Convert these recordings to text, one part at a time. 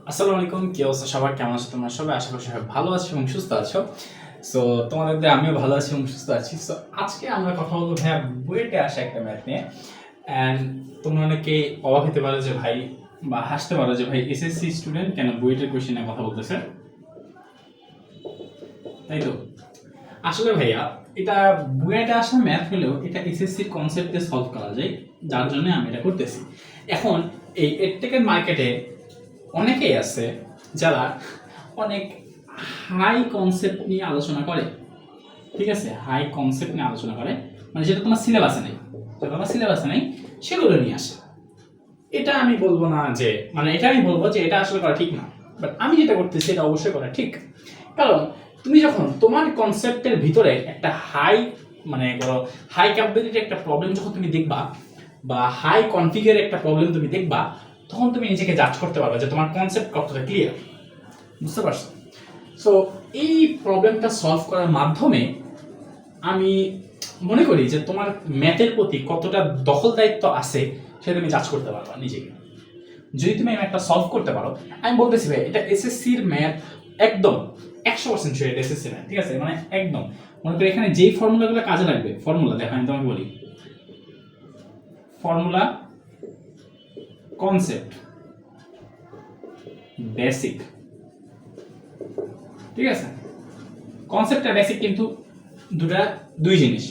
আসসালামু আলাইকুম, কি অবস্থা সবার? কেমন আছো তোমরা সবাই? আশা করি সবাই ভালো আছো এবং সুস্থ আছো। সো তোমাদের দিয়ে আমিও ভালো আছি এবং সুস্থ আছি। সো আজকে আমরা কথা বলবো ভাইয়া বুয়েটে আসা একটা ম্যাথ নিয়ে। অ্যান্ড তোমরা অনেকে অবাক হতে পারো যে ভাই, বা হাসতে পারো যে ভাই এসএসসি স্টুডেন্ট কেন বুয়েটের কোয়েশ্চেন নিয়ে কথা বলতেছে, তাই তো? আসলে ভাইয়া এটা বুয়েটে আসা ম্যাথ হলেও এটা এসএসসির কনসেপ্টে সলভ করা যায়, যার জন্য আমি এটা করতেছি। এখন এই এডটেকের মার্কেটে অনেকেই আছে যারা অনেক হাই কনসেপ্ট নিয়ে আলোচনা করে, ঠিক আছে? হাই কনসেপ্ট নিয়ে আলোচনা করে, মানে যেটা তোমার সিলেবাসে নেই, যেটা তোমার সিলেবাসে নেই সেগুলো নিয়ে আসে। এটা আমি বলবো না যে, মানে এটা আমি বলবো যে এটা আসলে করা ঠিক না, বাট আমি যেটা করতেছি এটা অবশ্যই করা ঠিক। কারণ তুমি যখন তোমার কনসেপ্টের ভিতরে একটা হাই, মানে ধরো হাই ক্যাপাবিলিটির একটা প্রবলেম যখন তুমি দেখবা, বা হাই কনফিগারের একটা প্রবলেম তুমি দেখবা, তখন তুমি নিজেকে জাজ করতে পারবে যে তোমার কনসেপ্ট কতটা ক্লিয়ার, বুঝতে পারছো? সো এই প্রবলেমটা সলভ করার মাধ্যমে আমি মনে করি যে তোমার ম্যাথের প্রতি কতটা দখল দায়িত্ব আছে সেটা তুমি জাজ করতে পারবা নিজেকে। যদি তুমি এই ম্যাথটা সলভ করতে পারো, আমি বলতেছি ভাই এটা এসএসসির ম্যাথ, একদম 100% শিওর এটা এসএসসি ম্যাথ, ঠিক আছে? মানে একদম মনে করি এখানে যেই ফর্মুলাগুলো কাজে লাগবে, ফর্মুলা দেখো আমি তোমাকে বলি, ফর্মুলা, কনসেপ্ট, বেসিক, ঠিক আছে? কনসেপ্ট আর বেসিক কিন্তু দুই জিনিস,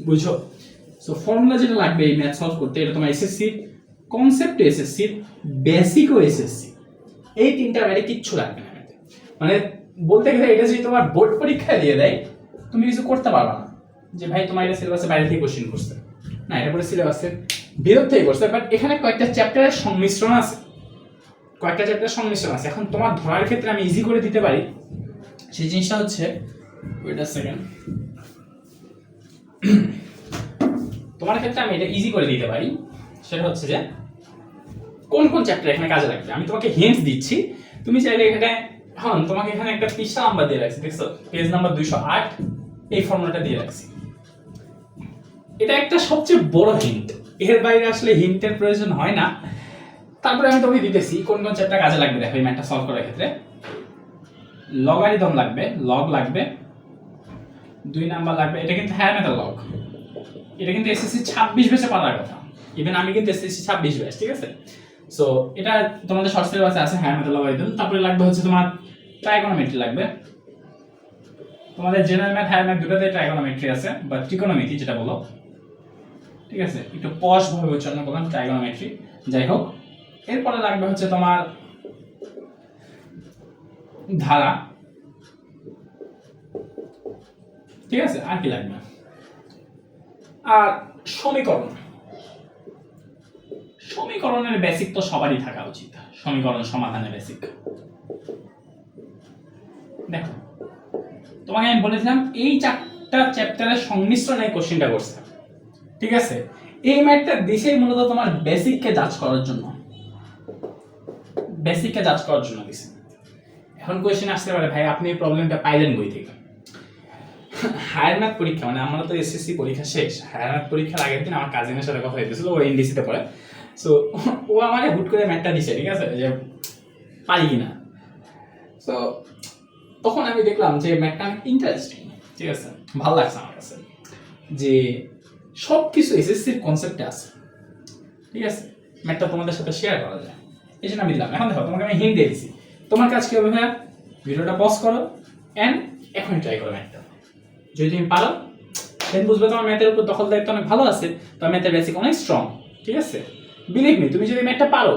বুঝছো? সো ফর্মুলা যেটা লাগবে এই ম্যাথ সলভ করতে, এটা তোমার এসএসসি কনসেপ্ট, এসএসসি বেসিকও এসএসসি, এই তিনটা বাইরে কিচ্ছু লাগবে না ম্যাথে। মানে বলতে গেলে এটা যদি তোমার বোর্ড পরীক্ষায় দিয়ে দেয়, তুমি কিছু করতে পারবা না যে ভাই তোমার এটা সিলেবাসের বাইরে থেকে কোশ্চেন করছে, না এটা পুরো সিলেবাসের ভিতর থেকে করছে। বাট এখানে কয়েকটা চ্যাপ্টারের সংমিশ্রণ আছে, কয়েকটা চ্যাপ্টারের সংমিশ্রণ আছে। এখন তোমার ধরার ক্ষেত্রে আমি ইজি করে দিতে পারি, সেই জিনিসটা হচ্ছে, ওয়েট আ সেকেন্ড, তোমার ক্ষেত্রে আমি এটা ইজি করে দিতে পারি, সেটা হচ্ছে যে কোন কোন চ্যাপ্টার এখানে কাজে লাগবে আমি তোমাকে হিন্টস দিচ্ছি। তুমি চাইলে এখানে, হ্যাঁ তোমাকে এখানে একটা পৃষ্ঠা নাম্বার দিয়ে রাখছি, দেখছো পেজ নাম্বার 208, এই ফর্মুলাটা দিয়ে রাখছি। এটা একটা সবচেয়ে বড় হিন্ট, এর বাইরে আসলে হিন্টের প্রয়োজন হয় না। তারপরে আমি তোমাকে দিতেছি কোন কোন চ্যাপ্টার কাজে লাগবে। দেখো এই ম্যাথটা সলভ করার ক্ষেত্রে লগারিদম লাগবে, লগ লাগবে, 2 নাম্বার লাগবে, এটা কিন্তু হ্যাঁ মেথড লগ, এটা কিন্তু এসএসসি 26 ব্যাচে পারার কথা, ইভেন আমি কিন্তু এসএসসি 26 ব্যাচ, ঠিক আছে? সো এটা তোমাদের শর্ট সিলেবাসে আছে হ্যাঁ মেথড লগারিদম। তারপরে লাগবে হচ্ছে তোমার ট্রাইগোনোমেট্রি লাগবে, তোমাদের জেনারেল ম্যাথ হায়ার ম্যাথ দুটোতে ট্রাইগোনোমেট্রি আছে, বা ত্রিকোণমিতি যেটা বলো, ঠিক আছে? একটু পশ ভাবে উচ্চারণ করলাম, ট্রাইগোনোমেট্রি, যাই হোক। এরপরে লাগবে হচ্ছে তোমার ধারা, ঠিক আছে? আর কি লাগবে? আর সমীকরণ, সমীকরণের বেসিক তো সবারই থাকা উচিত, সমীকরণ সমাধানের বেসিক। দেখো তোমাকে আমি বলেছিলাম এই চারটা চ্যাপ্টারের সংমিশ্রণে কোশ্চেনটা করছে, ঠিক আছে? এই ম্যাথটা দিছেই মূলত তোমার বেসিককে জাজ করার জন্য, বেসিককে জাজ করার জন্য দিছে। এখন কোশ্চেন আসতে পারে ভাই আপনি এই প্রবলেমটা পাইলেন বই থেকে? হায়ার ম্যাথ পরীক্ষা, মানে আমরা তো এসএসসি পরীক্ষা শেষ, হায়ার ম্যাথ পরীক্ষার আগের দিন আমার কাজিনের সাথে কথা হইতেছিল, ও এনডিসিতে পড়ে। সো ও আমারে হুট করে ম্যাথটা দিছে, ঠিক আছে, যে পারি কিনা। সো তখন আমি দেখলাম যে ম্যাথটা ইন্টারেস্টিং, ঠিক আছে, ভালো লাগছে আমার কাছে, যে সব কিছু এসএসসির কনসেপ্টে আছে, ঠিক আছে? ম্যাথটা তোমাদের সাথে শেয়ার করা যায়, এই জন্য আমি দিলাম। এখন দেখো তোমাকে আমি হিন্ট দিয়ে দিছি, তোমার কাজ কি হবে ভাইয়া, ভিডিওটা পজ করো অ্যান্ড এখনই ট্রাই করো ম্যাথটা। যদি তুমি পারো দেন বুঝবে তোমার ম্যাথের উপর দখল দায়িত্ব অনেক ভালো আছে, তোমার ম্যাথের বেসিক অনেক স্ট্রং, ঠিক আছে? বিলিভ মি, তুমি যদি ম্যাথটা পারো,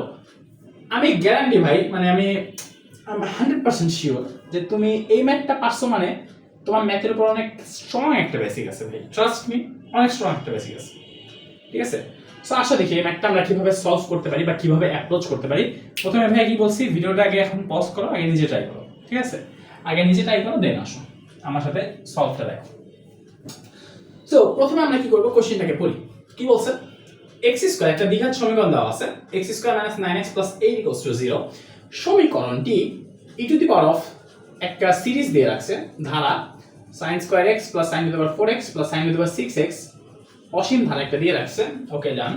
আমি গ্যারান্টি ভাই, মানে আমি 100% শিওর যে তুমি এই ম্যাথটা পারছো, মানে তোমার ম্যাথের উপর অনেক স্ট্রং একটা বেসিক আছে ভাই, ট্রাস্ট মি, অনেক স্ট্রং একটা বেসিক আছে, ঠিক আছে? সো আসো দেখি এই ম্যাথটা আমরা কিভাবে সলভ করতে পারি বা কিভাবে অ্যাপ্রোচ করতে পারি। প্রথমে ভাই কি বলছি, ভিডিওটা আগে এখন পজ করো, আগে নিজে ট্রাই করো, ঠিক আছে? আগে নিজে ট্রাই করো দেন আসো আমার সাথে সলভটা দেখো। সো প্রথমে আমরা কি করব, কোশ্চেনটাকে পড়ি। কি বলছে, x স্কয়ার, একটা দ্বিঘাত সমীকরণ দেওয়া আছে, x square minus 9x plus 8 equals to 0। সমীকরণটি e to the power of একটা সিরিজ দিয়ে রাখছে, ধারা sin square x plus sin to the power 4x plus sin to the power 6x, অসীম ধারা একটা দিয়ে রাখছে, ওকে ডান,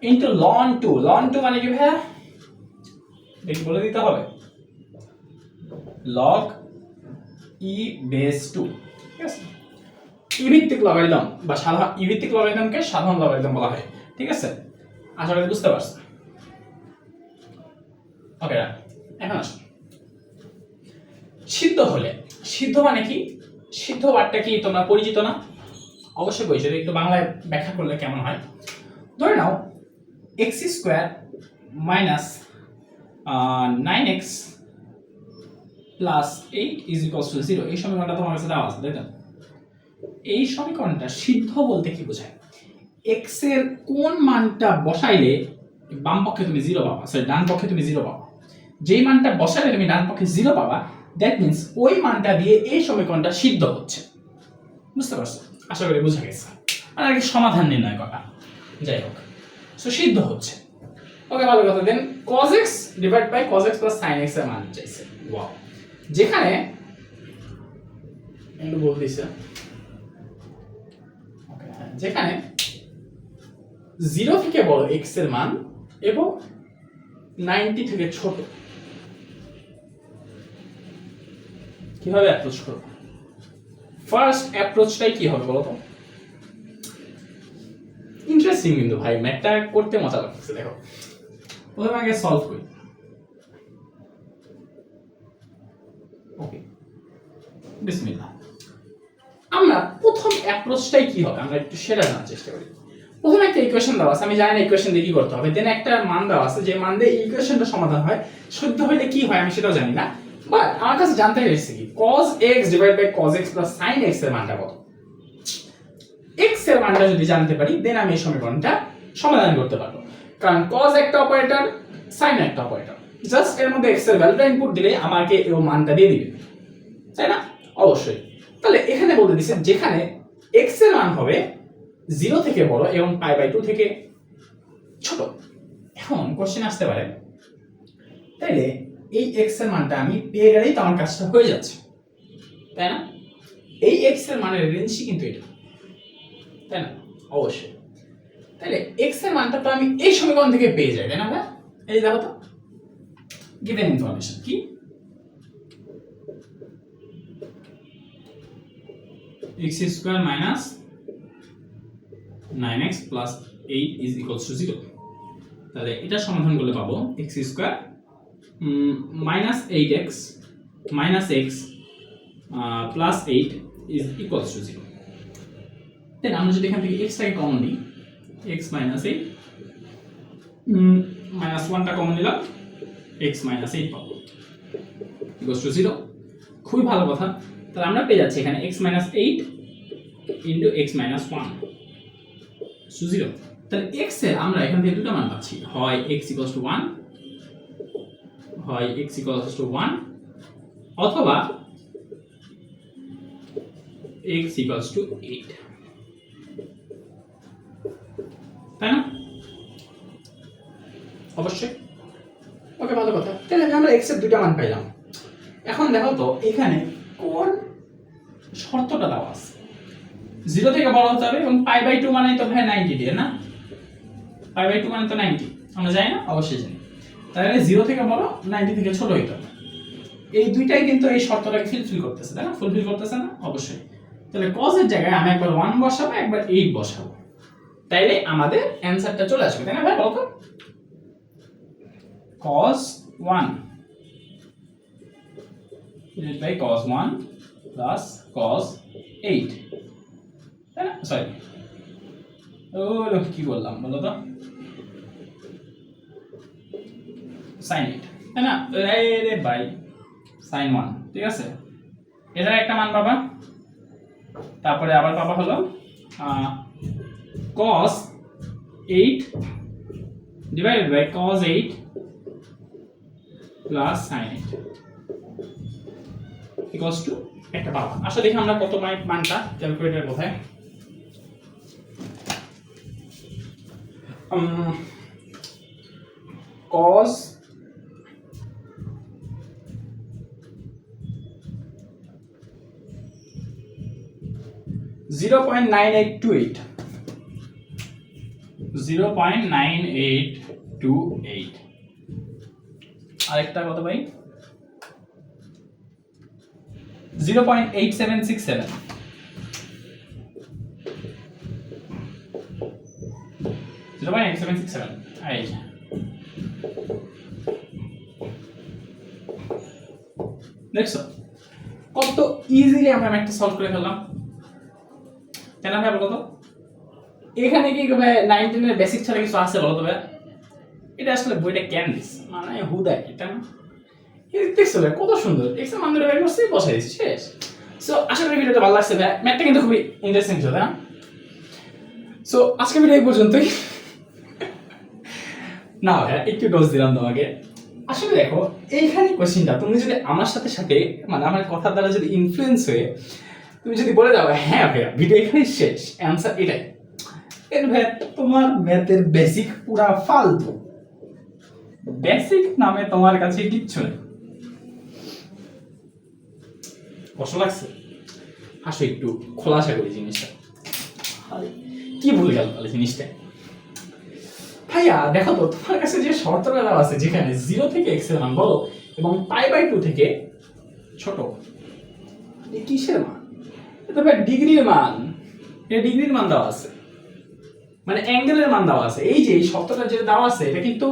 ইনটু ln 2, ln 2 মানে কি ভাইয়া, দেখি বলে দিতে হবে, লগ ই বেস 2, ঠিক আছে? ই ভিত্তিক লগারিদম বা সাধারণ ই ভিত্তিক লগারিদমকে সাধারণ লগারিদম বলা হয়, ঠিক আছে? আশা করি বুঝতে পারছো। ওকে, এখন আসুন সিদ্ধ হলে। সিদ্ধ মানে কি? সিদ্ধ ওয়ার্ডটা কি তোমরা পরিচিত না? অবশ্যই পরিচিত, একটু বাংলায় ব্যাখ্যা করলে কেমন হয়। ধরে নাও x square minus 9x plus 8 is equals to 0, এই সমীকরণটা তোমার কাছে দেওয়া আছে, তাই তো? এই সমীকরণটা সিদ্ধ বলতে কি বোঝায়? x এর কোন মানটা বসাইলে বাম পক্ষে তুমি 0 পাবা, সরি ডান পক্ষে তুমি 0 পাবা। যেই মানটা বসাইলে তুমি ডান পক্ষে 0 পাবা, দ্যাট মিন্স ওই মানটা দিয়ে এই সমীকরণটা সিদ্ধ হচ্ছে। বুঝতে পারছো? আশা করি বুঝা গেছে। আর কি সমাধান নির্ণয় করা, যাই হোক, সো সিদ্ধ হচ্ছে। ওকে, ভালো কথা। Then cos x divide by cos x plus sin x এর মান চাইছে। ওয়াও, যেখানে একটু বলতে দিছে, ওকে, যেখানে 0 থেকে বড় x এর মান এবং 90 থেকে ছোট, কিভাবে অ্যাপ্রোচ করব? ফার্স্ট অ্যাপ্রোচটাই কি হবে বলো তো? ইন্টারেস্টিং কিন্তু ভাই, ম্যাথটা করতে মজা লাগছে। দেখো, প্রথমে আগে সলভ করি। ওকে, বিসমিল্লাহ। আমরা প্রথম অ্যাপ্রোচটাই কি হবে আমরা একটু সেটা জানার চেষ্টা করি। প্রথমে একটা ইকুয়েশন দেওয়া আছে, আমি জানি না ইকুয়েশন দিয়ে কি করতে হবে। দেন একটা মান দেওয়া আছে, যে মান দিয়ে ইকুয়েশনটা সমাধান হয়। শুদ্ধ হইলে কি হয় আমি সেটাও জানি না, বাট আমার কাছে জানতে চাইছে কি cos x divide by cos x plus sin x এর মানটা কত। x এর মানটা যদি জানতে পারি, দেন আমি এই সমীকরণটা সমাধান করতে পারবো। কারণ cos একটা অপারেটর, sin একটা অপারেটর, জাস্ট এর মধ্যে x এর ভ্যালুটা ইনপুট দিলে আমাকে এই মানটা দিয়ে দিবে, তাই না? অবশ্যই। তাহলে এখানে বলতে দিছে যেখানে x এর মান হবে 0 থেকে বড় এবং π/2 থেকে ছোট। এখন কোশ্চেন আসতে পারে, তাইলে এই x এর মানটা আমি পেয়ে গেলেই তো আমার কাজটা হয়ে যাচ্ছে, তাই না? এই x এর মানের রেঞ্জই কিন্তু এটা, তাই না? অবশ্যই। তাহলে x এর মানটা তো আমি এই সমীকরণ থেকে পেয়ে যাই, তাই না? এই দেখো তো, গিভেন ইনফরমেশন কি, x square minus 9x plus 8 is equals to 0। তাহলে এটা সমাধান করলে পাবো x square minus 8x minus x plus 8 is equals to 0। দেন আমরা যদি এখান থেকে x টাকে কমন নিই, x মাইনাস 8 মাইনাস 1টা কমন নিলাম, x মাইনাস 8 পাবো ইকুয়ালস টু 0। খুবই ভালো কথা। তাহলে আমরা পেয়ে যাচ্ছি এখানে x minus 8 into x minus 1 so 0। তাহলে x এর আমরা এখান থেকে দুটো মান পাচ্ছি, হয় x ইকুয়ালস টু 1, হয় x ইকুয়ালস টু 1, অথবা x ইকুয়ালস টু 8, তাই না? অবশ্যই। ওকে, ভালো কথা। তাহলে আমরা x এর দুটো মান পাইলাম। এখন দেখো তো এখানে কোন শর্তটা দেওয়া আছে, 0 থেকে বড় হতে হবে এবং π/2 মানে তো ভাই 90 দিয়ে, না? π/2 মানে তো 90, আমরা জানি না? অবশ্যই জানি। তাহলে 0 থেকে বড়, 90 থেকে ছোট হইতে হবে। এই দুইটাই কিন্তু এই শর্তটাকে ফুলফিল করতেছে, তাই না? ফুলফিল করতেছে না? অবশ্যই। তাহলে cos এর জায়গায় আমি একবার 1 বসাবো, একবার 8 বসাবো, তাইলে আমাদের অ্যানসারটা চলে আসবে, তাই না ভাই? বলো তো, cos 1 divided by cos 1 plus cos 8, তাই না? সরি, কি বললাম বলো তো, sin 8, তাই না? রে ভাই, sin 1, ঠিক আছে? এটার একটা মান পাবা, তারপরে আবার পাবা হলো cos 8 divided by cos 8 plus sin 8 equals to একটা পাবা। আসলে দেখি আমরা কত পাই মানটা, ক্যালকুলেটর কোথায়? cos 0.9828 0.9828 আরেকটা কত ভাই? 0.8767 0.8767 এই দেখছো কত ইজিলি আমরা ম্যাথটা সলভ করে ফেললাম, তাই না ভাই? বলো তো এখানে কি ভাই 19 এর বেসিক ছাড়া কিছু আছে বলো তো ভাই? এটা আসলে বইটা কেন দিস মানে হুদাই, এটা না দেখছো ভাই কত সুন্দর এক্স এর মান ধরে বের করছি বসাই দিচ্ছি শেষ। সো আশা করি ভিডিওটা ভালো লাগছে ভাই, ম্যাথটা কিন্তু খুবই ইন্টারেস্টিং ছিল তাই না? সো আজকের ভিডিও এই পর্যন্তই। না ভাই একটু ডোজ দিলাম তোমাকে। আসলে দেখো এইখানে কোশ্চেনটা তুমি যদি আমার সাথে সাথে মানে আমার কথার দ্বারা যদি ইনফ্লুয়েন্স হয়ে তুমি যদি বলে দাও হ্যাঁ ভাইয়া ভিডিও এখানেই শেষ, অ্যান্সার এটাই, এর ভাই তোমার ম্যাথের বেসিক পুরা ফালতু, বেসিক নামে তোমার কাছে কিচ্ছু নেই। কষ্ট লাগছে? আসো একটু খোলাসা করি জিনিসটা, কি ভুল গেল তাহলে জিনিসটা? ভাইয়া দেখো তো তোমার কাছে যে শর্তটা দেওয়া আছে যেখানে 0 থেকে x এর মান বড় এবং π/2 থেকে ছোট, এই কিসের মান? এটা ভাই ডিগ্রির মান, এটা ডিগ্রির মান দেওয়া আছে, মানে অ্যাঙ্গেলের মান দেওয়া আছে। এই যে এই শর্তটা যেটা দেওয়া আছে এটা কিন্তু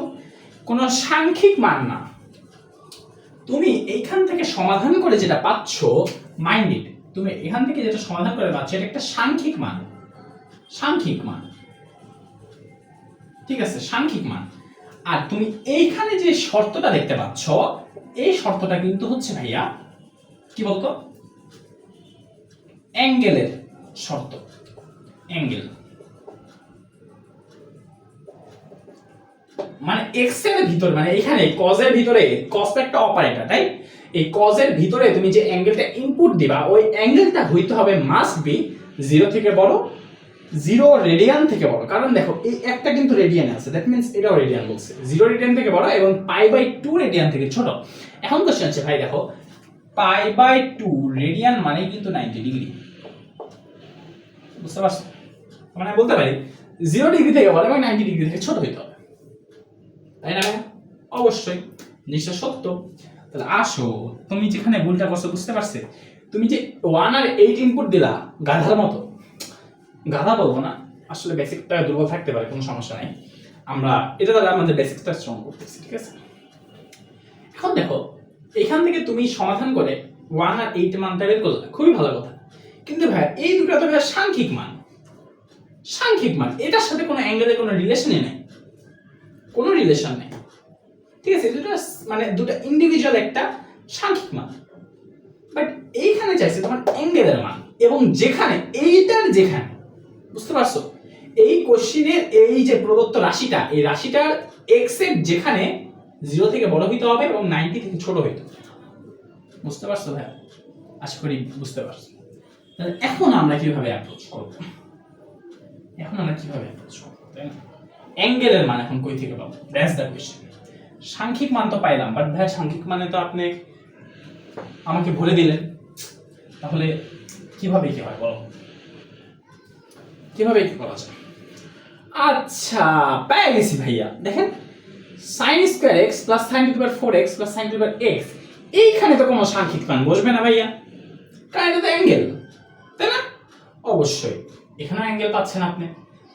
কোনো সাংখ্যিক মান না। তুমি এইখান থেকে সমাধান করে যেটা পাচ্ছ মাইন্ড ইট, তুমি এখান থেকে যেটা সমাধান করে পাচ্ছ এটা একটা সাংখ্যিক মান, সাংখ্যিক মান, ঠিক আছে, সাংখ্যিক মান। আর তুমি এইখানে যে শর্তটা দেখতে পাচ্ছ এই শর্তটা কিন্তু হচ্ছে ভাইয়া কি বলতো অ্যাঙ্গেলের শর্ত, অ্যাঙ্গেল মানে এক্স এর ভিতর মানে এখানে কজ এর ভিতরে কজ একটা অপারেটর তাই, এই কজ এর ভিতরে তুমি যে অ্যাঙ্গেলটা ইনপুট দিবা ওই অ্যাঙ্গেলটা হইতে হবে মাস্ট বি 0 থেকে বড়, 0 রেডিয়ান থেকে বড়। কারণ দেখো এই একটা কিন্তু রেডিয়ান আছে, দ্যাট মিন্স এটাও রেডিয়ান বলছে, 0 রেডিয়ান থেকে বড় এবং π/2 রেডিয়ান থেকে ছোট। এখন কোশ্চেন আছে ভাই দেখো π/2 রেডিয়ান মানে কিন্তু 90 ডিগ্রি, বুঝতে পারছো? মানে বলতে পারি 0 ডিগ্রি থেকে বড় এবং 90 ডিগ্রি থেকে ছোট হইতে হবে, তাই না? অবশ্যই জিনিসটা সত্য। তাহলে আসো তুমি যেখানে ভুলটা করছো বুঝতে পারছে, তুমি যে 1 আর 8 ইনপুট দিলা গাধার মতো, গাধা বলবো না আসলে বেসিকটা দুর্বল থাকতে পারে কোনো সমস্যা নাই, আমরা এটা দ্বারা আমাদের বেসিকটা স্ট্রং করতেছি, ঠিক আছে? এখন দেখো এখান থেকে তুমি সমাধান করে 1 আর 8 মানটা বের করলে খুবই ভালো কথা, কিন্তু ভাই এই দুটো তো ভাই সাংখ্যিক মান, সাংখ্যিক মান, এটার সাথে কোনো অ্যাঙ্গেলের কোনো রিলেশনই নেই, কোনো রিলেশন নেই, ঠিক আছে? দুটো মানে দুটো ইন্ডিভিজুয়াল একটা সাংখ্যিক মান, বাট এইখানে চাইছে তোমার অ্যাঙ্গেলের মান এবং যেখানে এইটার যেখানে, বুঝতে পারছো? এই কোশ্চেনের এই যে প্রদত্ত রাশিটা এই রাশিটার x এর যেখানে 0 থেকে বড় হইতে হবে এবং 90 থেকে ছোট হইতে হবে, বুঝতে পারছো ভাই? আশা করি বুঝতে পারছো। তাহলে এখন আমরা কিভাবে অ্যাপ্রোচ করব, এখন আমরা কিভাবে অ্যাপ্রোচ করব, তাই না? অ্যাঙ্গেলের মান এখন কই থেকে পাবো, দ্যাটস দ্য কোশ্চেন। সাংখ্যিক মান তো পাইলাম, বাট ভাই সাংখ্যিক মানে তো আপনি আমাকে বলে দিলেন, তাহলে কিভাবে কি হয় বলো, কিভাবে কি করা যায়? আচ্ছা পেয়ে গেছি ভাইয়া, দেখেন sin square x plus sin to the power 4x plus sin to the power x, এইখানে তো কোনো সাংখ্যিক মান বসবে না ভাইয়া, কারণ এটা তো অ্যাঙ্গেল, তাই না? অবশ্যই এখানে অ্যাঙ্গেল পাচ্ছেন আপনি,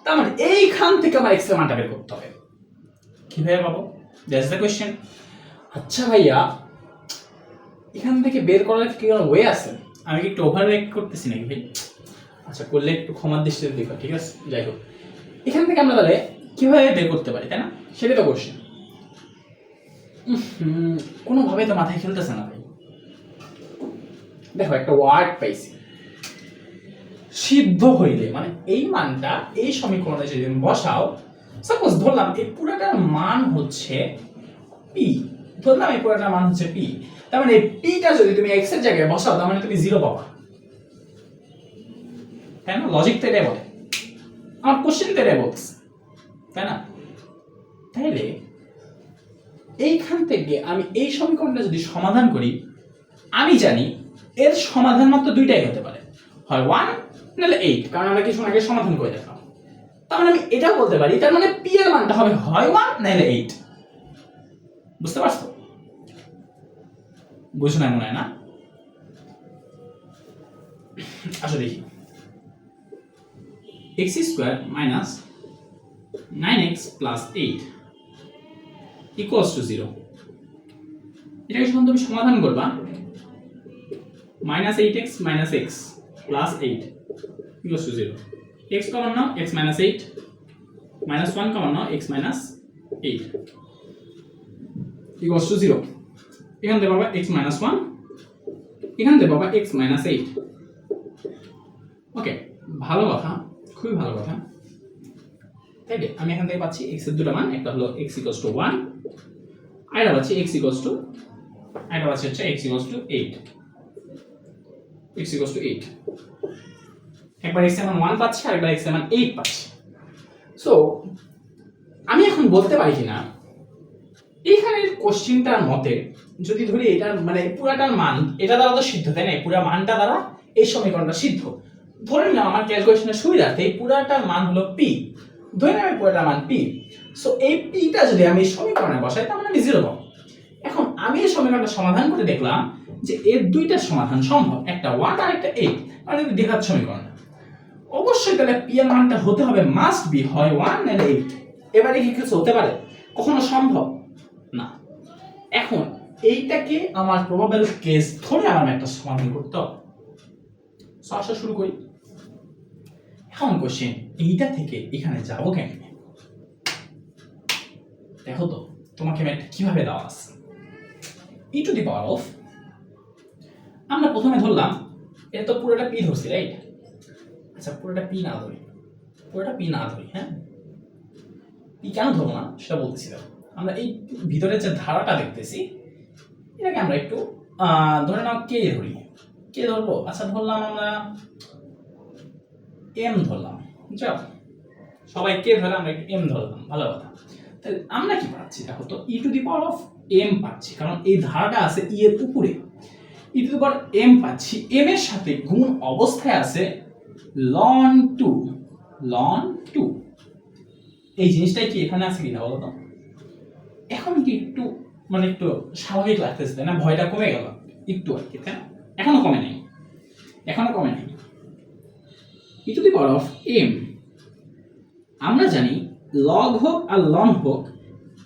তার মানে এইখান থেকে আমার x এর মানটা বের করতে হবে, কিভাবে পাবো? That's the question. আচ্ছা ভাইয়া এখান থেকে বের করার কি কোনো ওয়ে আছে? আমি কি একটু ওভার রিঅ্যাক্ট করতেছি নাকি ভাই? আচ্ছা করলে একটু ক্ষমার দৃষ্টিতে দেখো, ঠিক আছে? যাই হোক এখান থেকে আমরা তাহলে কিভাবে বের করতে পারি, তাই না? সেটাই তো কোশ্চেন। কোনোভাবে তো মাথায় খেলতেছে না ভাই। দেখো একটা ওয়ার্ড পাইছি, সিদ্ধ হইলে মানে এই মানটা এই সমীকরণে যদি বসাও, সাপোজ ধরলাম এই পুরোটার মান হচ্ছে পি, ধরলাম এই পুরোটার মান হচ্ছে পি, তার মানে এই পিটা যদি তুমি এক্স এর জায়গায় বসাও তার মানে তুমি 0 পাবা, তাই না? লজিক তো এটাই বলে, আমার কোশ্চেন তো এটাই বলছে, তাই না? তাইলে এইখান থেকে আমি এই সমীকরণটা যদি সমাধান করি, আমি জানি এর সমাধান মাত্র দুইটাই হতে পারে, হয় 1 নাহলে 8, কারণ আমরা কিছু আগে সমাধান করে দেখলাম। তার মানে আমি এটাও বলতে পারি তার মানে পি এর মানটা হবে হয় 1 নাহলে 8, বুঝতে পারছো? বুঝো না মনে হয় না? আসো দেখি x square minus 9x plus 8 equals to 0। এটাকে যখন তুমি সমাধান করবা minus 8x minus x plus 8 equals to 0। x common now x minus 8 minus 1 common now x minus 8 equals to 0। এখান থেকে পাবা x মাইনাস 1, এখান থেকে পাবা x মাইনাস 8। ওকে, ভালো কথা, খুবই ভালো কথা। তাইলে আমি এখান থেকে পাচ্ছি x এর দুটো মান, একটা হলো x ইকুয়ালস টু 1, আরেকটা পাচ্ছি x ইকুয়ালস টু, আরেকটা পাচ্ছি হচ্ছে x equals two 8, x equals two 8। একবার x এর মান 1 পাচ্ছি, আরেকবার x এর মান 8 পাচ্ছি। সো আমি এখন বলতে পারি কিনা এইখানের কোশ্চেনটার মতে যদি ধরি এটার মানে পুরাটার মান এটা দ্বারা তো সিদ্ধ, তাই না? পুরা মানটা দ্বারা এই সমীকরণটা সিদ্ধ। ধরে নিলাম আমার ক্যালকুলেশনের সুবিধার্থে এই পুরাটার মান হলো p, ধরে নিলাম এই পুরাটার মান p। সো এই pটা যদি আমি সমীকরণে বসাই তার মানে আমি 0 পাবো। এখন আমি এই সমীকরণটা সমাধান করে দেখলাম যে এর দুইটা সমাধান সম্ভব, একটা 1 আর একটা 8, মানে দ্বিঘাত সমীকরণ। অবশ্যই তাহলে p এর মানটা হতে হবে, মাস্ট বি হয় 1 and 8। এবারে কি কিছু হতে পারে? কখনো সম্ভব না। এখন এইটাকে আমার প্রবাবল কেস ধরে আমার একটা সমাধান করতে হবে। সো আসা শুরু করি। এখন কোশ্চেন, এইটা থেকে এখানে যাবো কেমনে? দেখো তো তোমাকে আমি একটা কিভাবে দেওয়া আছে, e to the power of, আমরা প্রথমে ধরলাম এটা তো পুরোটা p ধরছি, রাইট? আচ্ছা পুরোটা p না ধরি, পুরোটা p না ধরি, হ্যাঁ p কেন ধরবো না সেটা বলতেছি। দেখো আমরা এই ভিতরে যে ধারাটা দেখতেছি এটাকে আমরা একটু ধরে নাও কে ধরি, কে ধরবো? আচ্ছা ধরলাম আমরা m ধরলাম, যাও সবাই কে ধরে আমরা একটু m ধরলাম, ভালো কথা। তাহলে আমরা কি পাচ্ছি দেখো তো, e to the power of m পাচ্ছি, কারণ এই ধারাটা আছে e এর উপরে, e to the power m পাচ্ছি। m এর সাথে গুণ অবস্থায় আছে ln 2, এই জিনিসটাই কি এখানে আছে কিনা বলো তো? এখন কি একটু মানে একটু স্বাভাবিক লাগতেছে তাই না? ভয়টা কমে গেল একটু আর কি, তাই না? এখনো কমে নাই, এখনো কমে নাই। e to the power of m আমরা জানি লগ হোক আর লন হোক,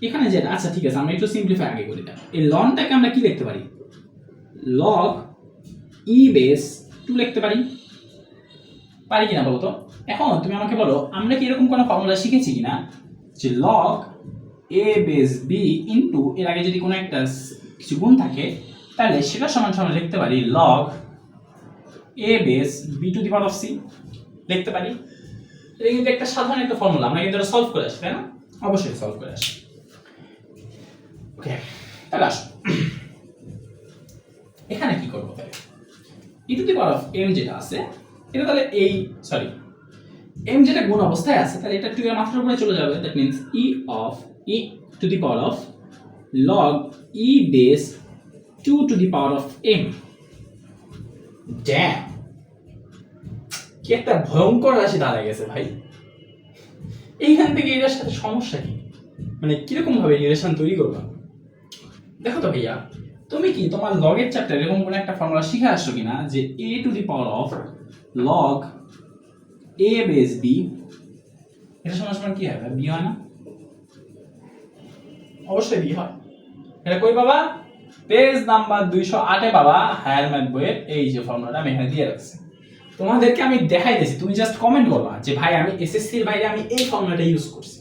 এখানে যেটা, আচ্ছা ঠিক আছে আমরা একটু সিম্পলিফাই আগে করি। এই লনটাকে আমরা কি লিখতে পারি? লগ e বেস 2 লিখতে পারি, পারি কিনা বলো তো? এখন তুমি আমাকে বলো আমরা কি এরকম কোনো ফর্মুলা শিখেছি কিনা যে log a base b into এর আগে যদি কোনো একটা কিছু গুণ থাকে তাহলে সেটা সমান সমান লিখতে পারি log a base b two the power of c লিখতে পারি। এটা কিন্তু একটা সাধারণ একটা ফর্মুলা, আমরা কিন্তু এটা সলভ করে আসি, তাই না? অবশ্যই সলভ করে আসি। ওকে, তাহলে আসো এখানে কি করবো তাহলে? e to the power of m যেটা আছে এটা তাহলে এই সরি m যেটা গুণ অবস্থায় আছে তাহলে এটা 2 এর মাত্রার উপরে চলে যাবে, that means e to the power of log e base 2 to the power of m। Damn, কি একটা ভয়ঙ্কর রাশি দাঁড়ায় গেছে ভাই। এইখান থেকে এটার সাথে সমস্যা কি, মানে কিরকম ভাবে রিলেশন তৈরি করবা? দেখো তো ভাইয়া, তুমি কি তোমার লগের চ্যাপ্টারে এরকম কোনো একটা ফর্মুলা শিখে আসছো কিনা যে a two the power of log a base b এটা সমান সমান কি হয়? b হয় না? অবশ্যই b হয়। এটা কই পাবা? পেজ নাম্বার 208 এ পাবা, হায়ার ম্যাথ বইয়ের এই যে ফর্মুলাটা আমি এখানে দিয়ে রাখছি। তোমাদেরকে আমি দেখাইতেছি, তুমি জাস্ট কমেন্ট করবা যে ভাই আমি এসএসসি এর বাইরে আমি এই ফর্মুলাটা ইউজ করছি,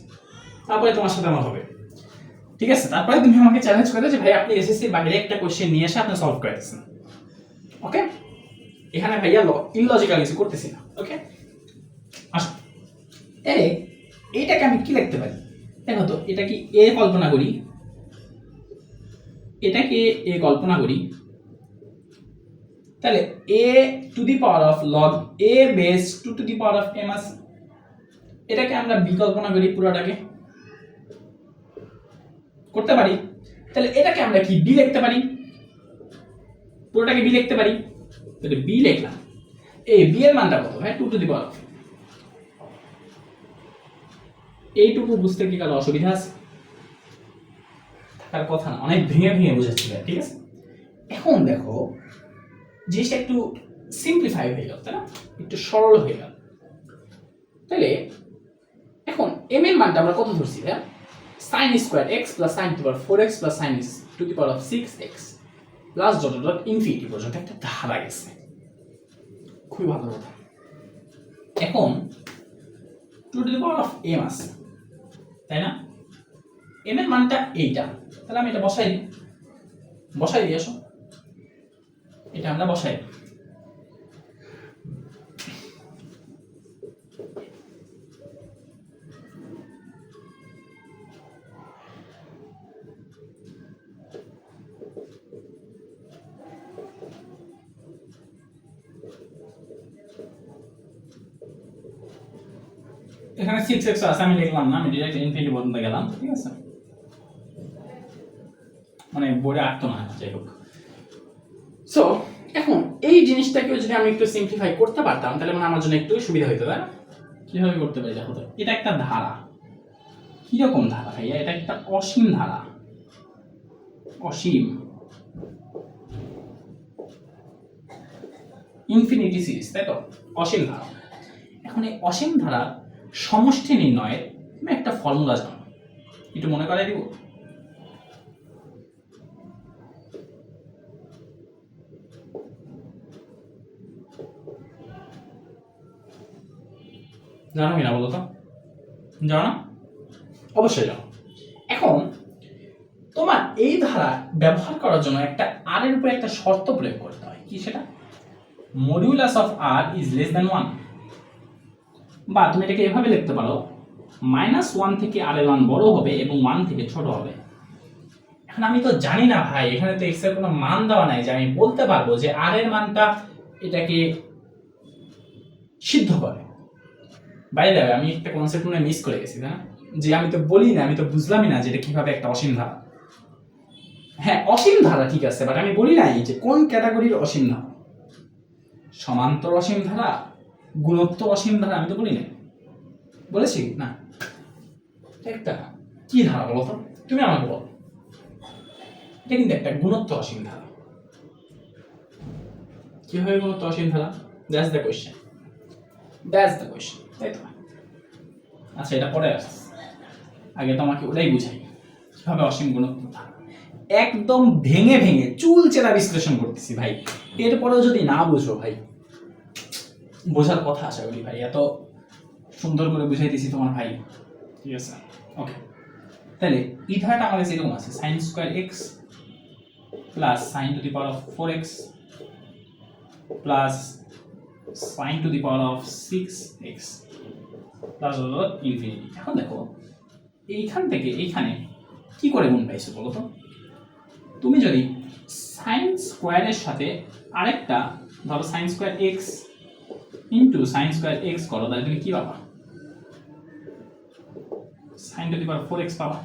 তারপরে তোমার সাথে আমার হবে, ঠিক আছে? তারপরে তুমি আমাকে চ্যালেঞ্জ করে যে ভাই আপনি এসএসসি এর বাইরে একটা কোশ্চেন নিয়ে এসে আপনি সলভ করে দিচ্ছেন। ওকে, এখানে ভাইয়া ইললজিক্যাল কিছু করতেছি না। ওকে আসো, এইটাকে আমি কি লিখতে পারি? দেখো তো এটা কি a কল্পনা করি, এটাকে a কল্পনা করি, তাহলে a two the power of log a base 2 to the power of m আছে। এটাকে আমরা b কল্পনা করি, পুরোটাকে করতে পারি। তাহলে এটাকে আমরা কি b লিখতে পারি, পুরোটাকে b লিখতে পারি। তাহলে b লিখলাম। এই b এর মানটা কত ভাই? 2 টু দি পাওয়ার। এইটুকু বুঝতে কি কারো অসুবিধা আছে? থাকার কথা না, অনেক ভেঙে ভেঙে বুঝাচ্ছি, ঠিক আছে? এখন দেখো জিনিসটা একটু সিম্পলিফাই হয়ে গেল, তাই না? একটু সরল হয়ে গেল। তাহলে এখন m এর মানটা আমরা কত ধরছি? sin square x plus sin to the power 4x plus sin to the power of 6x plus dot dot infinity পর্যন্ত একটা ধারা গেছে। খুবই ভালো কথা। এখন two the power of m আছে, তাই না? m এর মানটা এইটা, তাহলে আমি এটা বসাই দিই আসো, এটা আমরা বসাই দিই। এখানে 6x আছে, আমি লিখলাম না, আমি ডাইরেক্ট ইনফিনিটি পর্যন্ত গেলাম, ঠিক আছে? মানে বোর্ডে আঁকতো না, যাই হোক। সো এখন এই জিনিসটাকে যদি আমি একটু সিম্পলিফাই করতে পারতাম তাহলে মানে আমার জন্য একটু সুবিধা হতো, তাই না? কিভাবে করতে পারি দেখো তো। এটা একটা ধারা, কিরকম ধারা ভাইয়া? এটা একটা অসীম ধারা, অসীম ইনফিনিটি সিরিজ, তাই তো? অসীম ধারা। এখন এই অসীম ধারা সমষ্টি নির্ণয়ের আমি একটা ফর্মুলা জানো, একটু মনে করাই দিব। জানো কিনা বলো তো? জানো না? অবশ্যই জানো। এখন তোমার এই ধারা ব্যবহার করার জন্য একটা আর এর উপরে একটা শর্ত প্রয়োগ করতে হয়। কি সেটা? Modulus of r is less than 1। বা তুমি এটাকে এভাবে লিখতে পারো, -1 থেকে আর এর মান বড় হবে এবং 1 থেকে ছোট হবে। এখন আমি তো জানি না ভাই, এখানে তো x এর কোনো মান দেওয়া নাই যে আমি বলতে পারবো যে আর এর মানটা এটাকে সিদ্ধ করে। বাইরে আমি একটা কনসেপ্ট মনে মিস করে গেছি, না যে আমি তো বলি না, আমি তো বুঝলামই না যে এটা কিভাবে একটা অসীম ধারা। হ্যাঁ, অসীম ধারা ঠিক আছে, বাট আমি বলি নাই যে কোন ক্যাটাগরির অসীম ধারা। সমান্তর অসীম ধারা, গুণোত্তর অসীম ধারা, আমি তো বলি না। বলেছি না? একটা কি ধারা বলো তো, তুমি আমাকে বলো। এটা কিন্তু একটা গুণোত্তর অসীম ধারা। কিভাবে গুণোত্তর অসীম ধারা? দ্যাটস দ্য কোয়েশ্চেন, তাই তো? আচ্ছা, এটা পরে আসছে, আগে তোমাকে ওটাই বুঝাই কিভাবে অসীম গুণোত্তর ধারা। একদম ভেঙে ভেঙে চুলচেরা বিশ্লেষণ করতেছি ভাই, এরপরেও যদি না বুঝো ভাই, বোঝার কথা আশা করি ভাই, এত সুন্দর করে বুঝাইতেছি তোমার ভাই, ঠিক আছে? ওকে, তাহলে এই ধারাটা আমার কাছে এরকম আছে, sin square x plus sin to the power of 4x plus sin to the power of 6x plus infinity. এখন দেখো এইখান থেকে এইখানে কি করে গুণ পাইছো বলো তো? তুমি যদি sin স্কয়ারের সাথে আরেকটা ধরো sin square x into sin square x করো, তাহলে তুমি কি পাবা? sin to the power 4x পাবা।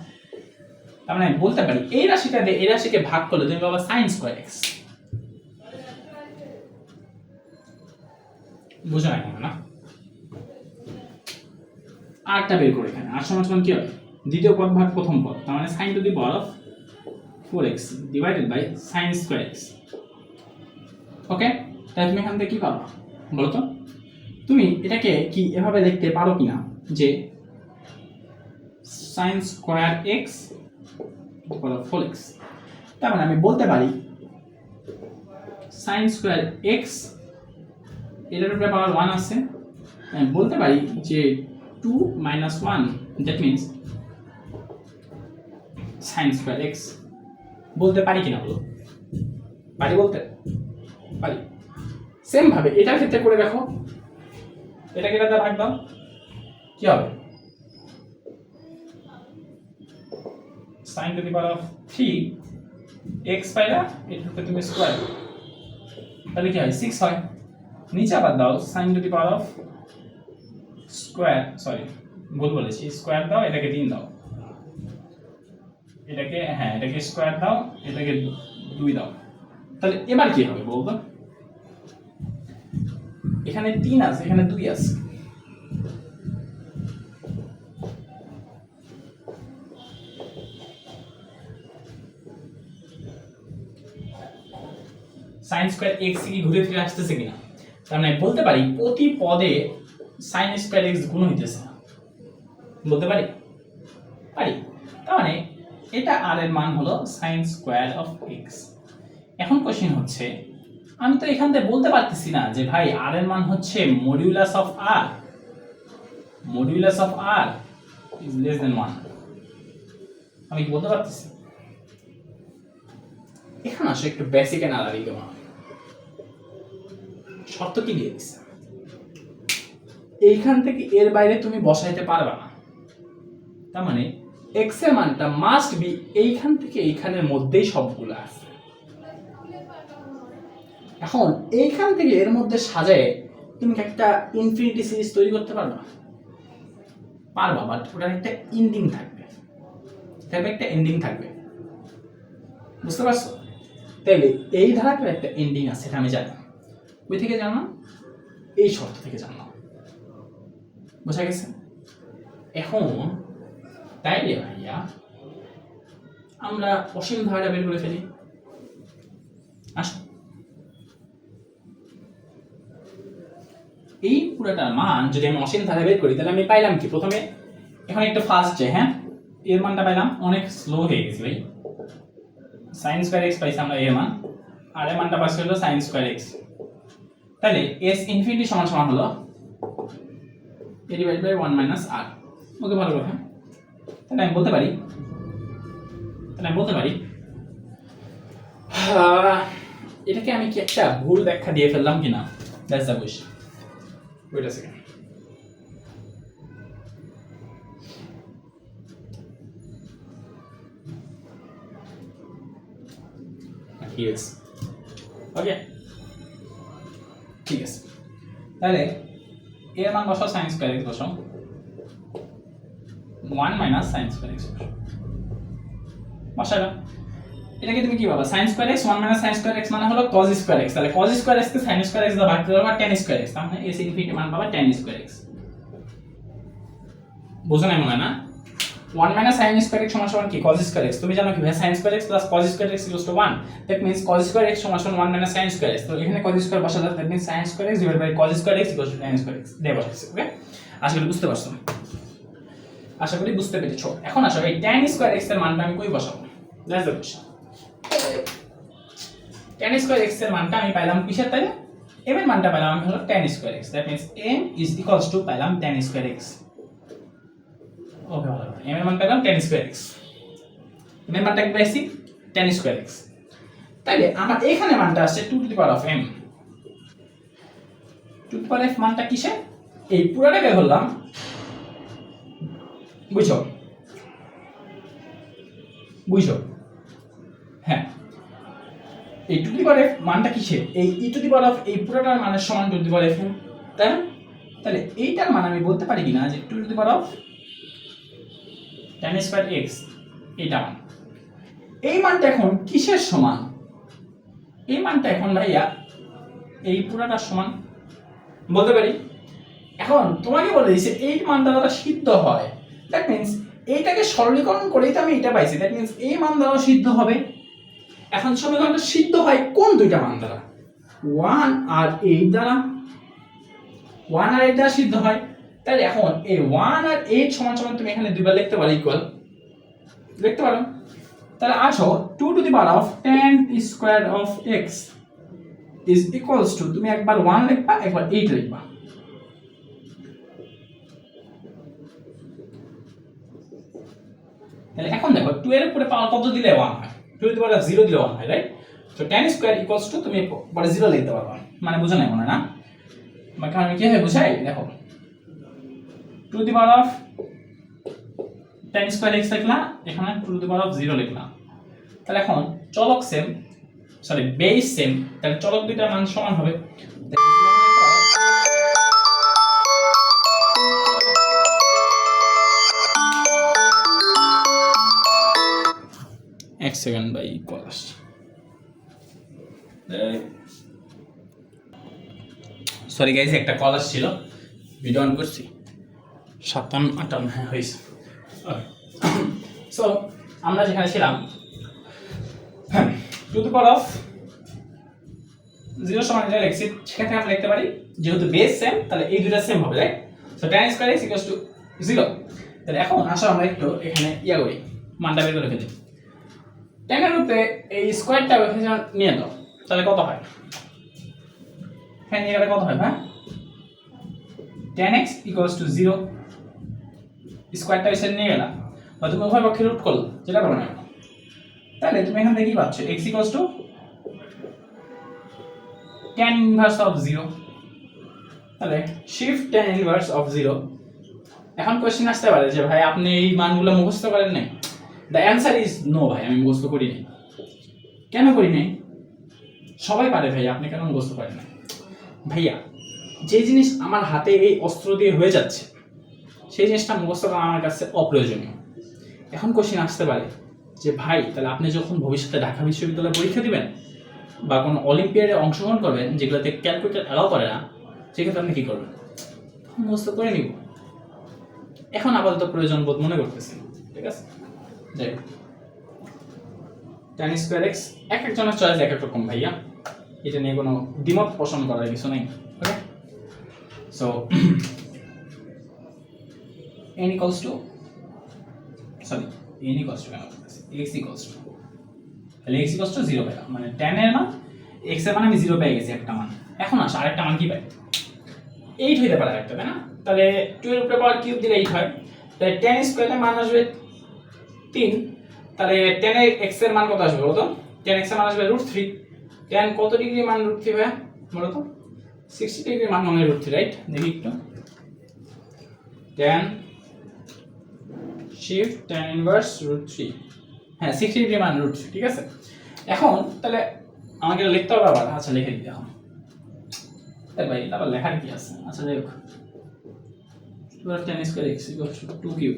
তার মানে আমি বলতে পারি এই রাশিটা দিয়ে এই রাশিকে ভাগ করলে তুমি পাবা sin স্কয়ার x। বুঝো না? আরটা বের করে এখানে আর সমান কি হবে? দ্বিতীয় পদ ভাগ প্রথম পদ, তার মানে sin to the power of 4x divided by sin square x। Okay, তাহলে তুমি এখান থেকে কি পাবা বলো তো? তুমি এটাকে কি এভাবে লিখতে পারো কিনা যে sin square x equal 4x। তার মানে আমি বলতে পারি sin স্কয়ার x এটার উপরে পাওয়ার 1 আছে, আমি বলতে পারি যে 2 - 1, that means sin square x। বলতে পারি কিনা বলো? পারি, বলতে পারি। সেম ভাবে এটার ক্ষেত্রে করে দেখো, এটাকে এটা ভাগ দাও, কি হবে? sin to the power of 3x পাইলা, এটার উপরে তুমি স্কয়ার, তাহলে কি হয়? 6 হয়। নিচে আবার দাও sin to the power of square, sorry ভুল বলেছি, স্কয়ার দাও, এটাকে 3 দাও, এটাকে হ্যাঁ এটাকে স্কয়ার দাও, এটাকে 2 দাও, তাহলে এবার কি হবে বলতো? এখানে 3 আছে, এখানে 2 আছে, sin স্কয়ার x কি ঘুরে ফিরে আসতেছে কিনা? তার মানে বলতে পারি প্রতি পদে sin স্কয়ার x গুণ হইতেছে, বলতে পারি পারি। তার মানে এটা r এর মান হলো sin স্কয়ার অফ x। এখন কোশ্চেন হচ্ছে আমি তো এখান থেকে বলতে পারতেছি না যে ভাই r এর মান হচ্ছে modulus of r, modulus of r is less than 1, আমি কি বলতে পারতেছি? এখন আসলে একটু বেসিক অ্যানালাইসিস দেবো। শর্ত কি দিয়ে দিচ্ছে, এইখান থেকে এর বাইরে তুমি বসাইতে পারবে না, তার মানে x এর মানটা মাস্ট বি এইখান থেকে এইখানের মধ্যেই সবগুলো আছে। এখন এইখান থেকে এর মধ্যে সাজায় তুমি একটা ইনফিনিটি সিরিজ তৈরি করতে পারবে না, পারবা, বাট ওটার একটা এন্ডিং থাকবে, একটা এন্ডিং থাকবে, বুঝতে পারছো? তাইলে এই ধারাটার একটা এন্ডিং আছে, এটা আমি জানি। ওই থেকে জানলাম, এই শর্ত থেকে জানলাম, বোঝা গেছে? এখন তাইলে ভাইয়া আমরা অসীম ধারাটা বের করে ফেলি। আসো, এই পুরোটার মান যদি আমি অসীম ধারা বের করি তাহলে আমি পাইলাম কি? প্রথমে এখন একটু ফাস্ট যে হ্যাঁ এর মানটা পাইলাম, অনেক স্লো হয়ে গেছে ভাই। sin স্কয়ার x পাইছি আমরা এর মান, আর এর মানটা পাইছি হলো sin স্কয়ার x। তাহলে s ইনফিনিটি সমান সমান হলো a divide by 1 minus r। Okay, ভালো কথা। তাহলে আমি বলতে পারি এটাকে আমি কি একটা ভুল ব্যাখ্যা দিয়ে ফেললাম কিনা? That's the question. Wait a second. Yes. Okay, ঠিক আছে। তাহলে এর মান বসাও sin স্কয়ার x বসাও, 1 মাইনাস sin স্কয়ার x বসাও। এটাকে তুমি কি বলবা? sin square x 1 minus sin square x মানে হলো cos স্কয়ার x। তাহলে cos স্কয়ার x কে sin স্কয়ার x দ্বারা ভাগ করলে পাবা tan স্কয়ার x। তার মানে s ইনফিনিটি মান পাবা tan স্কয়ার x। বুঝো না মনে না? 1 minus sin square x সমান কি? cos square x। তুমি জানো কি ভাই sin square x plus cos square x equals to 1, that means cos square x সমান 1 minus sin square x। তো এখানে cos square বসালে that means sin square x divided by cos square x equals to tan square x দিয়ে বসাচ্ছি। ওকে, আশা করি বুঝতে পারছো, আশা করি বুঝতে পেরেছো। এখন আসো এই tan square x এর মানটা আমি কই বসাবো? That's the question. tan square x এর মানটা আমি পাইলাম কিসের? তাই m এর মানটা পাইলাম আমি হলো tan square x, that means m is equals to পাইলাম tan square x। ওকে, ভালো কথা। m এর মান পেলাম tan স্কয়ার x, m এর মানটা কি পাইছি? tan square x। তাহলে আমার এখানে মানটা আসছে 2 to the power of m। 2 to the power f মানটা কিসে? এই পুরোটা বের করলাম, বুঝছো? হ্যাঁ, এই 2 টু দি পাওয়ার f মানটা কিসে? এই e to the power of এই পুরোটার মানের সমান 2 টু দি পাওয়ার f, তাই না? তাহলে এইটার মান আমি বলতে পারি কিনা যে 2 to the power of tan square x, এইটা মান। এই মানটা এখন কিসের সমান? এই মানটা এখন ভাইয়া এই পুরাটার সমান বলতে পারি। এখন তোমাকে বলে দিয়েছে এই মানটা দ্বারা সিদ্ধ হয়, দ্যাট মিন্স এইটাকে সরলীকরণ করেই তো আমি এটা পাইছি, দ্যাট মিন্স এই মান দ্বারা সিদ্ধ হবে। এখন সমীকরণটা সিদ্ধ হয় কোন দুইটা মান দ্বারা? 1 আর 8 দ্বারা, 1 আর 8 দ্বারা সিদ্ধ হয়। তাহলে এখন এই 1 আর 8 সমান সমান তুমি এখানে দুইবার লিখতে পারো, ইকুয়াল লিখতে পারো। তাহলে আসো 2 to the power of tan square of x is equals two, তুমি একবার 1 লিখবা একবার 8 লিখবা। তাহলে এখন দেখো 2 এর উপরে পাওয়ার কত দিলে 1 হয়? 2 টু দি পাওয়ার অফ 0 দিলে 1 হয়, রাইট? তো tan স্কয়ার ইকুয়ালস টু তুমি পরে 0 লিখতে পারবা। মানে বুঝো না মনে না? মানে আমি কিভাবে বুঝাই দেখো, 2 to the power of tan square x লিখলাম, এখানে 2 টু দি পাওয়ার অফ 0 লিখলাম। তাহলে এখন চলক সেম, সরি বেস সেম, তাহলে চলক দুইটার মান সমান হবে। এক সেকেন্ড ভাই, কল আসছে। সরি গাইস, একটা কল আসছিল, ভিডিও অন করছি। 57, 58 হ্যাঁ হয়েছে। সো আমরা যেখানে ছিলাম, 2 টু দি পাওয়ার অফ 0 সমান এটা লিখছি, সেখানে আমরা লিখতে পারি যেহেতু বেস সেম তাহলে এই দুটো সেম হবে, right? So tan square x equals to 0। তাহলে এখন আসো আমরা একটু এখানে ইয়া করি, মানটা বের করে ফেলি। tan এর রূপে এই স্কয়ারটা এখানে নিয়ে দাও, তাহলে কত হয়? হ্যাঁ নিয়ে গেলে কত হয় ভাই? tan x ইকুয়ালস টু 0, স্কয়ারটা এসে নিয়ে গেলাম, বা তুমি উভয় পক্ষে রুট করলে, যেটা করো না, তাহলে তুমি এখান থেকে কি পাচ্ছ? x equals two tan inverse of 0। তাহলে শিফট tan ইনভার্স অফ 0। এখন কোশ্চেন আসতে পারে যে ভাই আপনি এই মানগুলো মুখস্থ করেন নাই? দ্য অ্যানসার ইজ নো ভাই, আমি মুখস্থ করি নাই। কেন করি নাই? সবাই পারে ভাই, আপনি কেন মুখস্থ করেন না? ভাইয়া যে জিনিস আমার হাতে এই অস্ত্র দিয়ে হয়ে যাচ্ছে সেই জিনিসটা মুখস্থ করা আমার কাছে অপ্রয়োজনীয়। এখন কোশ্চেন আসতে পারে যে ভাই তাহলে আপনি যখন ভবিষ্যতে ঢাকা বিশ্ববিদ্যালয়ে পরীক্ষা দিবেন বা কোনো অলিম্পিয়াডে অংশগ্রহণ করবেন যেগুলোতে ক্যালকুলেটর অ্যালাউ করে না, সেক্ষেত্রে আপনি কী করবেন? মুখস্থ করে নিব। এখন আপাতত প্রয়োজন বোধ মনে করতেছি, ঠিক আছে? যাই হোক, tan স্কয়ার x এক একজনের চয়েস এক এক রকম ভাইয়া, এটা নিয়ে কোনো দ্বিমত পোষণ করার কিছু নেই। Okay, so n equals to n equals to x equals to, তাহলে x ইকুয়ালস টু 0 পেলাম, মানে tan এর মান x এর মান আমি 0 পেয়ে গেছি একটা মান। এখন আসো আরেকটা মান কি পাই? 8 হইতে পারে একটা, তাই না? তাহলে 2 এর উপরে পাওয়ার কিউব দিলে 8 হয়, তাহলে tan স্কয়ারের মান আসবে 3। তাহলে tan এর x এর মান কত আসবে বলতো? tan x এর মান আসবে √3। tan কত ডিগ্রি মান √3 ভাই বলতো? 60 ডিগ্রি মান মানে √3, রাইট? দেখি একটু, tan শিফট tan ইনভার্স √3, হ্যাঁ 60 ডিগ্রি মান √3, ঠিক আছে? এখন তাহলে আমাকে লিখতে হবে আবার, আচ্ছা লিখে দিই এখন। তাই ভাই আবার লেখার কি আছে? আচ্ছা যাই হোক, tan square x equals two 2 cube.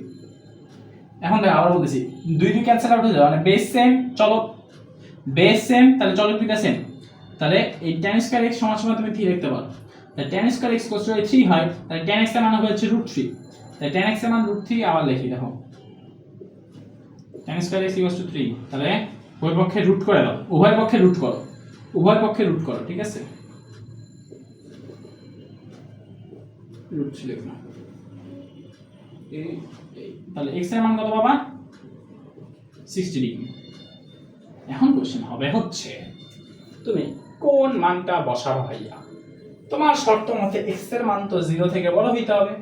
এখন দেখো আবার বলতেছি, 2 2 ক্যান্সেল আউট হয়ে যাবে, মানে বেস সেম চলক, বেস সেম তাহলে চলক দুইটা সেম, তাহলে এই tan স্কয়ার x সমান সমান তুমি 3 লিখতে পারো। তাহলে tan square x equals two 3 হয়, তাহলে tan x এর মান হবে হচ্ছে √3। তাহলে tan x এর মান √3, আবার লিখি দেখো tan square x equals two 3, তাহলে উভয় পক্ষে রুট করে দাও, উভয় পক্ষে রুট করো, উভয় পক্ষে রুট করো, ঠিক আছে? √3 লিখলাম, তাহলে x এর মান কত পাবা? 60 ডিগ্রি। এখন কোশ্চেন হবে হচ্ছে তুমি কোন মানটা বসাবো ভাইয়া? তোমার শর্ত মতে x এর মান তো 0 থেকে বড় হইতে হবে,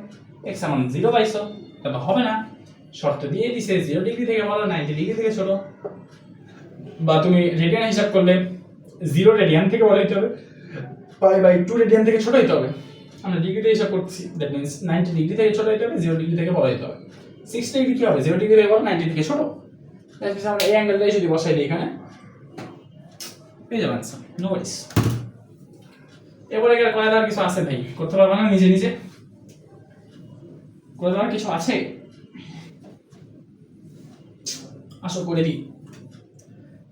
x এর মান 0 পাইছো, এটা হবে না। শর্ত দিয়ে দিছে 0 ডিগ্রি থেকে বড়, 90 ডিগ্রি থেকে ছোট, বা তুমি রেডিয়ান হিসাব করলে 0 রেডিয়ান থেকে বড় হইতে হবে, বাই 2 রেডিয়ান থেকে ছোট হইতে হবে। আমরা ডিগ্রিতে হিসাব করছি, দ্যাট মিন্স 90 ডিগ্রি থেকে ছোট হইতে হবে, 0 ডিগ্রি থেকে বড় হইতে হবে। 60 ডিগ্রি কি হবে? 0 ডিগ্রি থেকে বড়, 90 থেকে ছোট। দ্যাট মিন্স আমরা এই অ্যাঙ্গেলটাই যদি বসাই দিই এখানে, পেয়ে যাবেন স্যার, নো ওয়ারিস। এবারে কি করে দেওয়ার কিছু আছে ভাই? করতে পারবে না নিজে নিজে? করে দেওয়ার কিছু আছে? আসো করে দিই।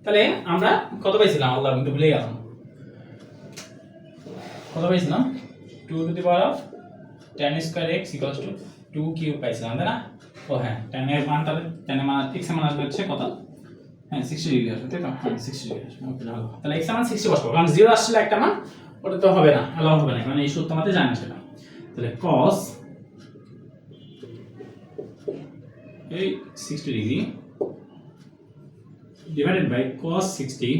তাহলে আমরা কত পাইছিলাম? আল্লাহ, আমি তো ভুলে গেলাম। কত পাইছিলাম? 2 to the power of tan square x equals two 2 cube পাইছিলাম, তাই না? ও হ্যাঁ, tan এর মান তাহলে tan এর মান x এর মান আসবে হচ্ছে কত? হ্যাঁ 60 ডিগ্রি আসবে, তাই তো? হ্যাঁ 60 ডিগ্রি আসবে। ওকে ভালো। তাহলে x এর মান 60 বসাবো, কারণ 0 আসলে একটা মান ওটা তো হবে না, অ্যালাউ হবে না, মানে এই সূত্র মতে জানা সেটা। তাহলে cos এই 60 degree divided by cos 60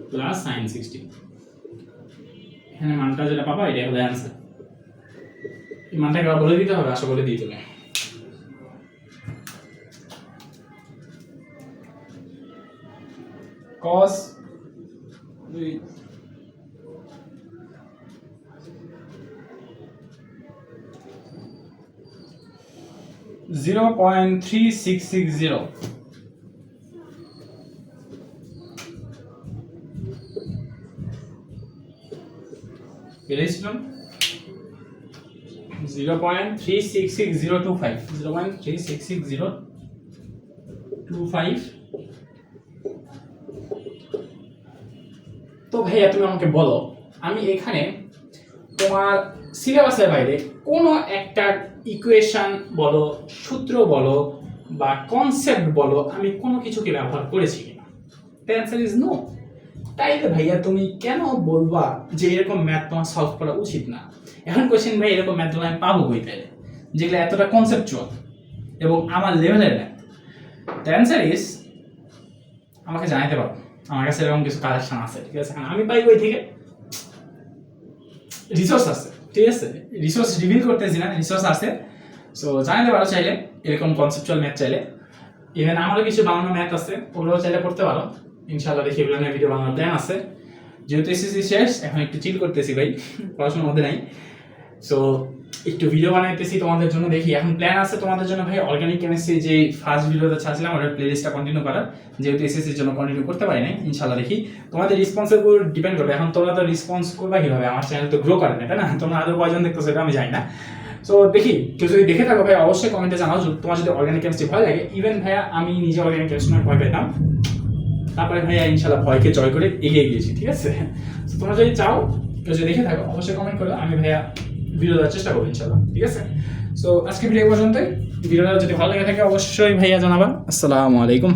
plus sin 60, এখানে মানটা যেটা পাবা এটাই হলো অ্যানসার। এই মানটাকে বলে দিতে হবে, আশা করে দিয়ে দিলে। cos 0.3660, পেরেছিলাম 0.366025, 0.366025। তো ভাইয়া তুমি আমাকে বলো, আমি এখানে তোমার সিলেবাসের বাইরে কোনো একটা ইকুয়েশন বলো, সূত্র বলো বা কনসেপ্ট বলো, আমি কোনো কিছুকে ব্যবহার করেছি কিনা? The answer is no. তাইলে ভাইয়া তুমি কেন বলবা যে এরকম ম্যাথ তোমার সলভ করা উচিত না? এখন কোশ্চেন ভাই এরকম ম্যাথগুলো আমি পাবো কই তাইলে, যেগুলো এতটা কনসেপচুয়াল এবং আমার লেভেলের ম্যাথ? দ্য অ্যান্সার ইজ, আমাকে জানাতে পারো, আমার কাছে এরকম কিছু কালেকশন আছে, ঠিক আছে? আমি পাই ওই থেকে, রিসোর্স আছে, ঠিক আছে? রিসোর্স রিভিল করতেছি না, রিসোর্স আছে। সো জানাতে পারো চাইলে, এরকম কনসেপচুয়াল ম্যাথ চাইলে। ইভেন আমারও কিছু বানানো ম্যাথ আছে, ওগুলোও চাইলে করতে পারো। ইনশাআল্লাহ দেখি এগুলো নিয়ে ভিডিও বানানোর প্ল্যান আছে। যেহেতু এসএসসি শেষ, এখন একটু চিল করতেছি ভাই, পড়াশোনার মধ্যে নাই। সো একটু ভিডিও বানাইতেছি তোমাদের জন্য। দেখি এখন প্ল্যান আছে তোমাদের জন্য ভাই অর্গানিক কেমিস্ট্রি যে ফার্স্ট ভিডিওটা ছাড়ছিলাম ওটার প্লেলিস্টটা কন্টিনিউ করার, যেহেতু এসএসসির জন্য কন্টিনিউ করতে পারি নাই। ইনশাআল্লাহ দেখি, তোমাদের রেসপন্সের উপর ডিপেন্ড করবে। এখন তোমরা তো রেসপন্স করবা কিভাবে, আমার চ্যানেল তো গ্রো করে না, তাই না? তোমরা আদৌ কয়জন দেখতেছো এটা আমি জানি না। সো দেখি, কেউ যদি দেখে থাকো ভাই অবশ্যই কমেন্টে জানাও তোমার যদি অর্গানিক কেমিস্ট্রি ভয় লাগে। ইভেন ভাইয়া আমি নিজে অর্গানিক কেমিস্ট্রি ভয় পেতাম, তারপরে ভাইয়া ইনশাআল্লাহ ভয়কে জয় করে এগিয়ে গিয়েছি, ঠিক আছে? তো তোমরা যদি চাও, কেউ যদি দেখে থাকো অবশ্যই কমেন্ট করো, আমি ভাইয়া ভিডিও দেওয়ার চেষ্টা করবো ইনশাআল্লাহ, ঠিক আছে? সো আজকে ভিডিও পর্যন্তই। ভিডিওটা যদি ভালো লেগে থাকে অবশ্যই ভাইয়া জানাবা। আসসালামু আলাইকুম।